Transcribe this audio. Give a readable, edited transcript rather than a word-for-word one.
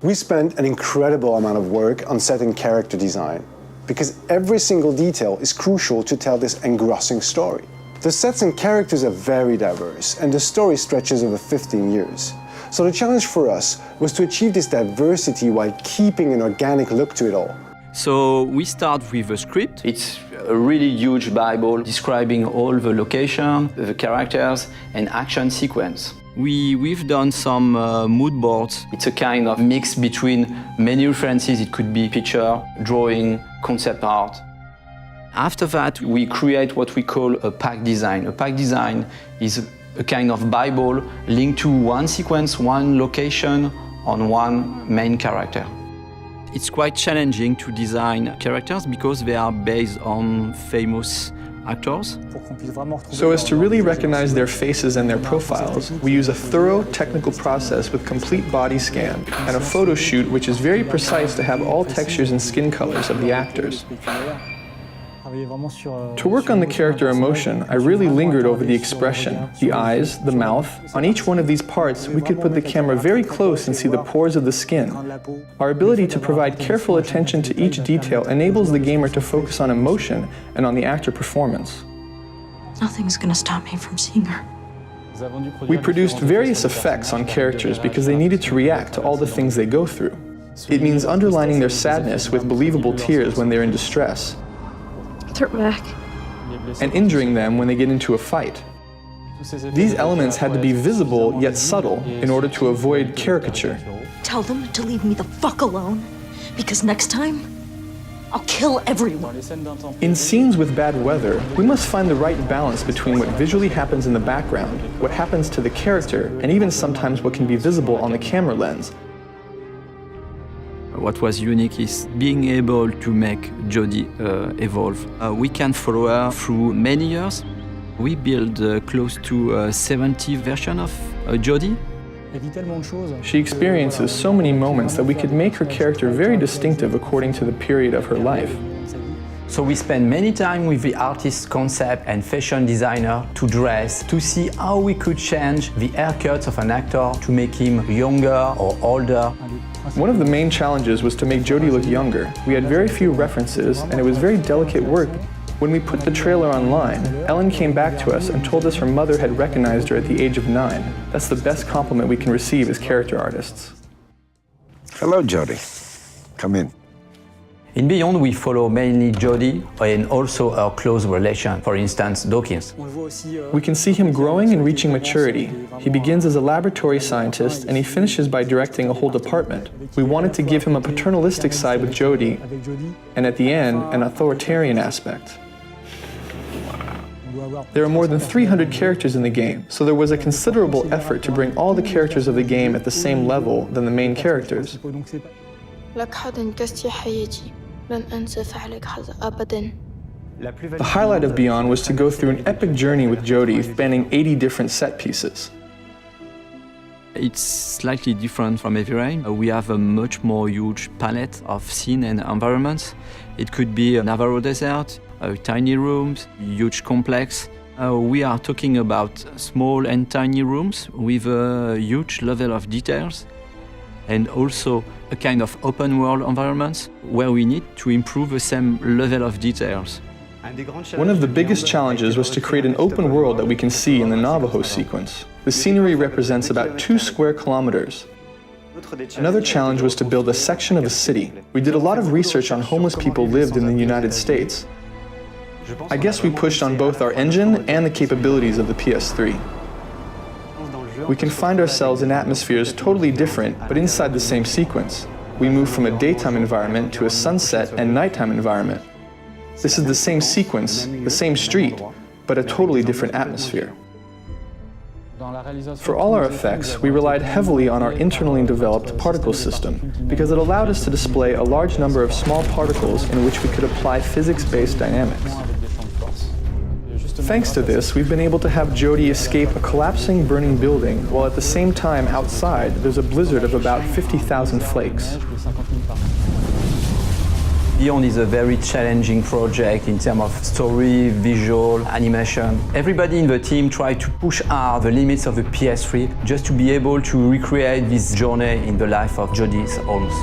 We spent an incredible amount of work on set and character design, because every single detail is crucial to tell this engrossing story. The sets and characters are very diverse, and the story stretches over 15 years. So the challenge for us was to achieve this diversity while keeping an organic look to it all. So we start with a script. It's a really huge Bible describing all the location, the characters, and action sequence. We've done some mood boards. It's a kind of mix between many references. It could be picture, drawing, concept art. After that, we create what we call a pack design. A pack design is a kind of Bible linked to one sequence, one location, on one main character. It's quite challenging to design characters because they are based on famous actors. So as to really recognize their faces and their profiles, we use a thorough technical process with complete body scan and a photo shoot which is very precise to have all textures and skin colors of the actors. To work on the character emotion, I really lingered over the expression, the eyes, the mouth. On each one of these parts, we could put the camera very close and see the pores of the skin. Our ability to provide careful attention to each detail enables the gamer to focus on emotion and on the actor performance. Nothing's gonna stop me from seeing her. We produced various effects on characters because they needed to react to all the things they go through. It means underlining their sadness with believable tears when they're in distress, They're back. and injuring them when they get into a fight. These elements had to be visible yet subtle in order to avoid caricature. Tell them to leave me the fuck alone, because next time, I'll kill everyone. In scenes with bad weather, we must find the right balance between what visually happens in the background, what happens to the character, and even sometimes what can be visible on the camera lens. What was unique is being able to make Jodie evolve. We can follow her through many years. We built close to 70 versions of Jodie. She experiences so many moments that we could make her character very distinctive according to the period of her life. So we spend many time with the artist concept and fashion designer to dress, to see how we could change the haircuts of an actor to make him younger or older. One of the main challenges was to make Jodie look younger. We had very few references, and it was very delicate work. When we put the trailer online, Ellen came back to us and told us her mother had recognized her at the age of 9. That's the best compliment we can receive as character artists. Hello, Jodie. Come in. In Beyond, we follow mainly Jodie and also her close relation, for instance, Dawkins. We can see him growing and reaching maturity. He begins as a laboratory scientist and he finishes by directing a whole department. We wanted to give him a paternalistic side with Jodie, and at the end, an authoritarian aspect. There are more than 300 characters in the game, so there was a considerable effort to bring all the characters of the game at the same level than the main characters. The highlight of Beyond was to go through an epic journey with Jodie spanning 80 different set pieces. It's slightly different from Heavy Rain. We have a much more huge palette of scene and environments. It could be a Navarro desert, tiny rooms, huge complex. We are talking about small and tiny rooms with a huge level of details, and also a kind of open world environments where we need to improve the same level of details. One of the biggest challenges was to create an open world that we can see in the Navajo sequence. The scenery represents about 2 square kilometers. Another challenge was to build a section of a city. We did a lot of research on homeless people lived in the United States. I guess we pushed on both our engine and the capabilities of the PS3. We can find ourselves in atmospheres totally different, but inside the same sequence. We move from a daytime environment to a sunset and nighttime environment. This is the same sequence, the same street, but a totally different atmosphere. For all our effects, we relied heavily on our internally developed particle system because it allowed us to display a large number of small particles in which we could apply physics-based dynamics. Thanks to this, we've been able to have Jodie escape a collapsing, burning building, while at the same time outside there's a blizzard of about 50,000 flakes. Beyond is a very challenging project in terms of story, visual, animation. Everybody in the team tried to push hard the limits of the PS3 just to be able to recreate this journey in the life of Jodie's Holmes.